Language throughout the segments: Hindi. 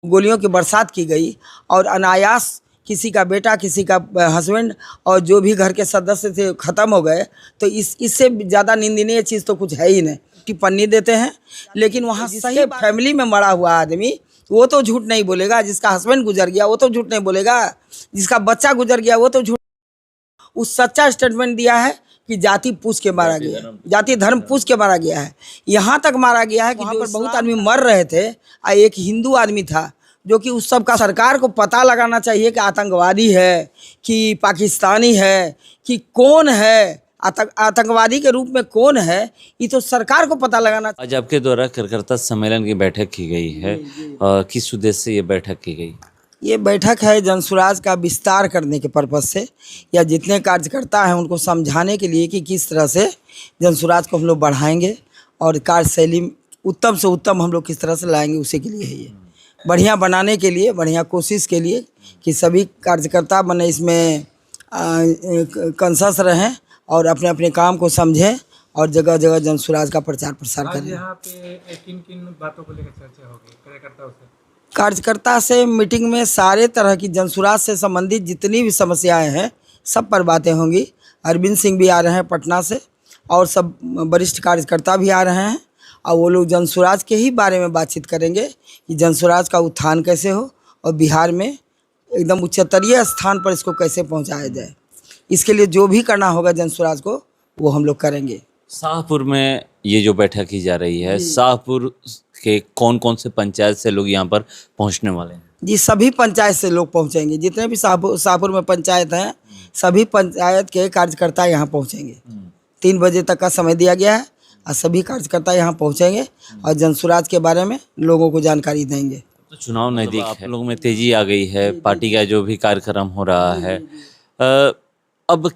गोलियों की बरसात की गई और अनायास किसी का बेटा, किसी का हस्बैंड और जो भी घर के सदस्य थे ख़त्म हो गए। तो इससे ज़्यादा निंदनीय चीज़ तो कुछ है ही नहीं। टिप्पणी देते हैं, लेकिन वहाँ सही फैमिली में मरा हुआ आदमी वो तो झूठ नहीं बोलेगा। जिसका हस्बैंड गुजर गया वो तो झूठ नहीं बोलेगा। जिसका बच्चा गुजर गया वो तो झूठ। उस सच्चा स्टेटमेंट दिया है कि जाति पूछ के मारा गया, जाति धर्म पूछ के मारा गया है। यहाँ तक मारा गया है कि वहाँ पर बहुत आदमी मर रहे थे और एक हिंदू आदमी था जो कि उस सब का सरकार को पता लगाना चाहिए कि आतंकवादी है कि पाकिस्तानी है कि कौन है, आतंकवादी के रूप में कौन है, ये तो सरकार को पता लगाना। आज आपके द्वारा कार्यकर्ता सम्मेलन की बैठक की गई है, किस उद्देश्य से ये बैठक की गई? ये बैठक है जनसुराज का विस्तार करने के पर्पज़ से, या जितने कार्यकर्ता हैं उनको समझाने के लिए कि किस तरह से जनसुराज को हम लोग बढ़ाएंगे और कार्यशैली उत्तम से उत्तम हम लोग किस तरह से लाएंगे, उसी के लिए है ये। बढ़िया बनाने के लिए, बढ़िया कोशिश के लिए कि सभी कार्यकर्ता बने इसमें कंसस रहें और अपने अपने काम को समझें और जगह जगह जनसुराज का प्रचार प्रसार करें। यहाँ पे किन बातों को लेकर चर्चा होगी कार्यकर्ताओं से? कार्यकर्ता से मीटिंग में सारे तरह की जनसुराज से संबंधित जितनी भी समस्याएं हैं सब पर बातें होंगी। अरविंद सिंह भी आ रहे हैं पटना से और सब वरिष्ठ कार्यकर्ता भी आ रहे हैं और वो लोग जनसुराज के ही बारे में बातचीत करेंगे कि जनसुराज का उत्थान कैसे हो और बिहार में एकदम उच्चतरीय स्थान पर इसको कैसे पहुंचाया जाए। इसके लिए जो भी करना होगा जनसुराज को वो हम लोग करेंगे। शाहपुर में ये जो बैठक की जा रही है, शाहपुर के कौन कौन से पंचायत से लोग यहाँ पर पहुँचने वाले हैं? जी सभी पंचायत से लोग पहुँचेंगे। जितने भी शाहपुर में पंचायत हैं सभी पंचायत के कार्यकर्ता यहाँ पहुँचेंगे। 3 बजे तक का समय दिया गया है और सभी कार्यकर्ता यहाँ पहुँचेंगे और जनसुराज के बारे में लोगों को जानकारी देंगे। तो चुनाव नज़दीक है, आप लोगों में तेजी आ गई है, पार्टी का जो भी कार्यक्रम हो रहा है, अब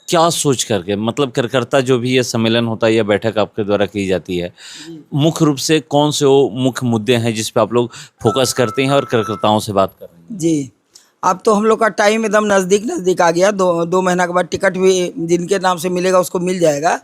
क्या सोच करके, मतलब कार्यकर्ता जो भी ये सम्मेलन होता है या बैठक आपके द्वारा की जाती है, मुख्य रूप से कौन से वो मुख्य मुद्दे हैं जिस पे आप लोग फोकस करते हैं और कार्यकर्ताओं से बात कर रहे हैं? जी अब तो हम लोग का टाइम एकदम नज़दीक आ गया। 2 महीना के बाद टिकट भी जिनके नाम से मिलेगा उसको मिल जाएगा।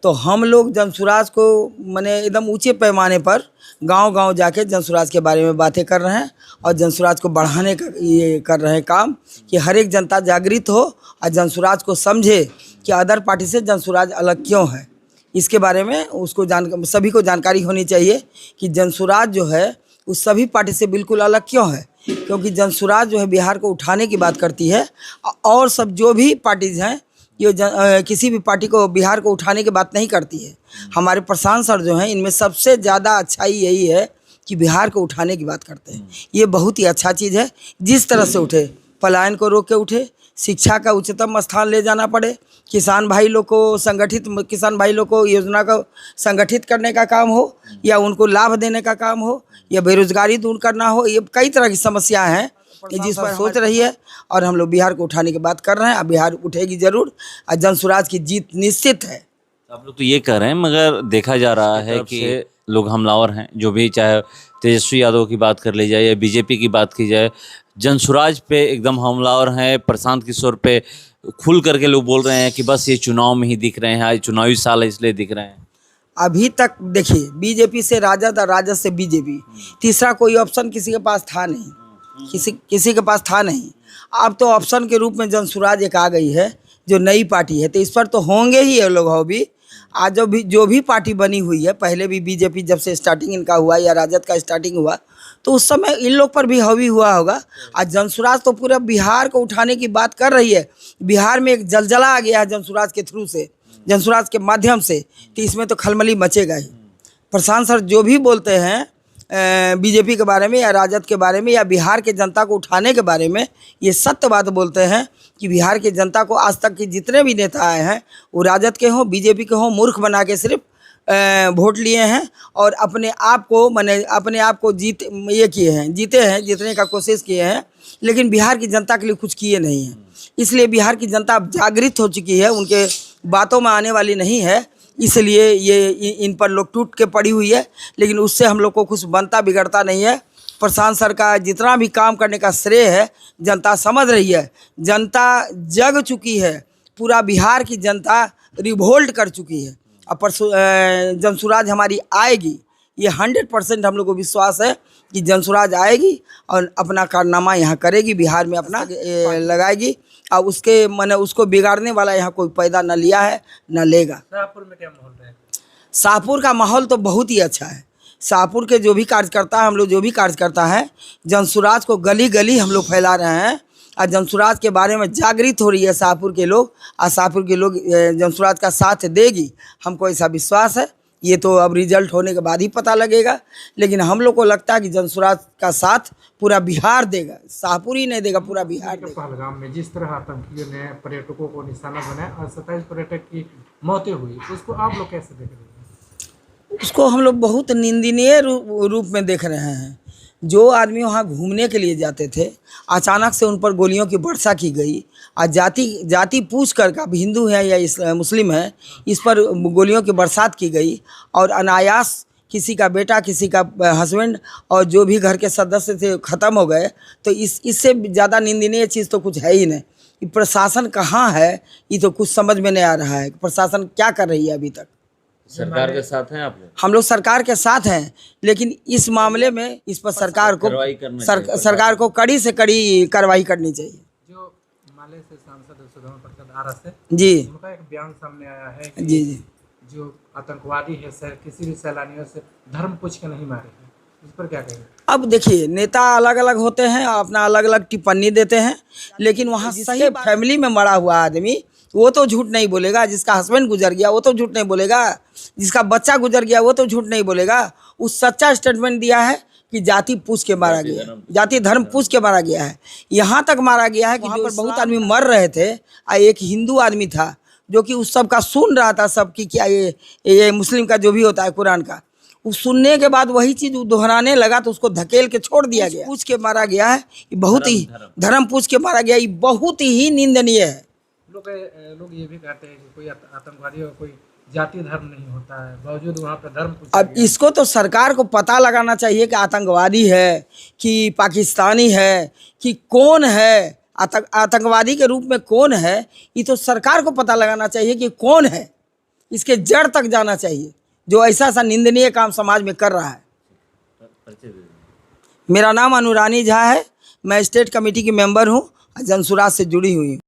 तो हम लोग जनसुराज को माने एकदम ऊंचे पैमाने पर गांव-गांव जाके जनसुराज के बारे में बातें कर रहे हैं और जनसुराज को बढ़ाने का ये कर रहे हैं काम कि हर एक जनता जागृत हो और जनसुराज को समझे कि अदर पार्टी से जनसुराज अलग क्यों है। इसके बारे में उसको सभी को जानकारी होनी चाहिए कि जनसुराज जो है उस सभी पार्टी से बिल्कुल अलग क्यों है, क्योंकि जनसुराज जो है बिहार को उठाने की बात करती है और सब जो भी पार्टीज हैं ये किसी भी पार्टी को बिहार को उठाने की बात नहीं करती है। हमारे प्रशांत सर जो हैं इनमें सबसे ज़्यादा अच्छाई यही है कि बिहार को उठाने की बात करते हैं। ये बहुत ही अच्छा चीज़ है। जिस तरह से उठे, पलायन को रोक के उठे, शिक्षा का उच्चतम स्थान ले जाना पड़े, किसान भाई लोग को संगठित, किसान भाई लोग को योजना को संगठित करने का काम हो या उनको लाभ देने का काम हो या बेरोजगारी दूर करना हो, ये कई तरह की समस्याएं हैं जिस पर सोच रही है और हम लोग बिहार को उठाने की बात कर रहे हैं। अब बिहार उठेगी जरूर और जनसुराज की जीत निश्चित है। आप लोग तो ये कह रहे हैं, मगर देखा जा रहा है कि लोग हमलावर हैं, जो भी, चाहे तेजस्वी यादव की बात कर ली जाए या बीजेपी की बात की जाए, जनसुराज पे एकदम हमलावर हैं। प्रशांत किशोर पे खुल करके लोग बोल रहे हैं कि बस ये चुनाव में ही दिख रहे हैं, आज चुनावी साल है इसलिए दिख रहे हैं। अभी तक देखिए बीजेपी से राजद और राजद से बीजेपी, तीसरा कोई ऑप्शन किसी के पास था नहीं, किसी के पास था नहीं। अब तो ऑप्शन के रूप में जनसुराज एक आ गई है जो नई पार्टी है, तो इस पर तो होंगे ही ये लोग। हो भी आज जो भी पार्टी बनी हुई है, पहले भी बीजेपी जब से स्टार्टिंग इनका हुआ या राजद का स्टार्टिंग हुआ तो उस समय इन लोग पर भी हावी हुआ होगा। आज जनसुराज तो पूरा बिहार को उठाने की बात कर रही है। बिहार में एक जलजला आ गया है जनसुराज के थ्रू से, जनसुराज के माध्यम से, तो इसमें तो खलबली मचेगा ही। प्रशांत सर जो भी बोलते हैं बीजेपी के बारे में या राजद के बारे में या बिहार के जनता को उठाने के बारे में, ये सत्य बात बोलते हैं कि बिहार की जनता को आज तक के जितने भी नेता आए हैं वो राजद के हों बीजेपी के हों, मूर्ख बना के सिर्फ वोट लिए हैं और अपने आप को जीते हैं, जीतने का कोशिश किए हैं, लेकिन बिहार की जनता के लिए कुछ किए नहीं हैं। इसलिए बिहार की जनता अब जागृत हो चुकी है, उनके बातों में आने वाली नहीं है, इसलिए ये इन पर लोग टूट के पड़ी हुई है। लेकिन उससे हम लोग को कुछ बनता बिगड़ता नहीं है। प्रशांत सर का जितना भी काम करने का श्रेय है जनता समझ रही है। जनता जग चुकी है, पूरा बिहार की जनता रिवोल्ट कर चुकी है। अब जनसुराज हमारी आएगी, ये 100% हम लोग को विश्वास है कि जनसुराज आएगी और अपना कारनामा यहाँ करेगी, बिहार में अपना लगाएगी और उसके माने उसको बिगाड़ने वाला यहाँ कोई पैदा न लिया है न लेगा। शाहपुर में क्या माहौल है? शाहपुर का माहौल तो बहुत ही अच्छा है। शाहपुर के जो भी कार्यकर्ता हैं, हम लोग जो भी कार्यकर्ता हैं, जनसुराज को गली गली हम लोग फैला रहे हैं और जनसुराज के बारे में जागृत हो रही है शाहपुर के लोग और शाहपुर के लोग जनसुराज का साथ देगी, हमको ऐसा विश्वास है। ये तो अब रिजल्ट होने के बाद ही पता लगेगा, लेकिन हम लोग को लगता है कि जनसुराज का साथ पूरा बिहार देगा, शाहपुर ही नहीं देगा, पूरा बिहार देगा। पहलगाम में जिस तरह आतंकियों ने पर्यटकों को निशाना बनाया और 27 पर्यटक की मौतें हुई, उसको आप लोग कैसे देख रहे हैं? उसको हम लोग बहुत निंदनीय रूप में देख रहे हैं। जो आदमी वहाँ घूमने के लिए जाते थे, अचानक से उन पर गोलियों की वर्षा की गई और जाति पूछ कर अब हिंदू है या मुस्लिम है, इस पर गोलियों की बरसात की गई और अनायास किसी का बेटा, किसी का हस्बैंड और जो भी घर के सदस्य थे ख़त्म हो गए। तो इससे ज़्यादा निंदनीय चीज़ तो कुछ है ही नहीं। ये प्रशासन कहाँ है, ये तो कुछ समझ में नहीं आ रहा है। प्रशासन क्या कर रही है अभी तक? सरकार के साथ हैं आप लोग? हम लोग सरकार के साथ हैं, लेकिन इस मामले में इस पर सरकार को कड़ी से कड़ी कार्रवाई करनी चाहिए। जो माले से सांसद सुदामा प्रसाद आरा से जी, उनका एक बयान सामने आया है कि जी जी, जो आतंकवादी है किसी भी सैलानियों से धर्म पूछ के नहीं मारे हैं, इस पर क्या कहेंगे? अब देखिए, नेता अलग अलग होते हैं, अपना अलग अलग टिप्पणी देते हैं, लेकिन वहाँ सही फैमिली में मरा हुआ आदमी वो तो झूठ नहीं बोलेगा। जिसका हस्बैंड गुजर गया वो तो झूठ नहीं बोलेगा, जिसका बच्चा गुजर गया वो तो झूठ नहीं बोलेगा। उस सच्चा स्टेटमेंट दिया है कि जाति पूछ के मारा गया, जाति धर्म पूछ के मारा गया है। यहाँ तक मारा गया है कि वहाँ पर बहुत आदमी मर रहे थे और एक हिंदू आदमी था जो कि उस सब का सुन रहा था, सब की क्या ये मुस्लिम का जो भी होता है कुरान का, उस सुनने के बाद वही चीज़ दोहराने लगा तो उसको धकेल के छोड़ दिया गया। पूछ के मारा गया है, ये बहुत ही धर्म पूछ के मारा गया, ये बहुत ही निंदनीय है। लोग ये भी कहते हैं कि कोई आतंकवादी और कोई जाति धर्म नहीं होता है, बावजूद वहाँ पे धर्म पूछा अब गया। इसको तो सरकार को पता लगाना चाहिए कि आतंकवादी है कि पाकिस्तानी है कि कौन है, आतंकवादी के रूप में कौन है। ये तो सरकार को पता लगाना चाहिए कि कौन है, इसके जड़ तक जाना चाहिए जो ऐसा निंदनीय काम समाज में कर रहा है। मेरा नाम अनुरानी झा है, मैं स्टेट कमेटी की मेंबर हूँ, जनसुराज से जुड़ी हुई हूँ।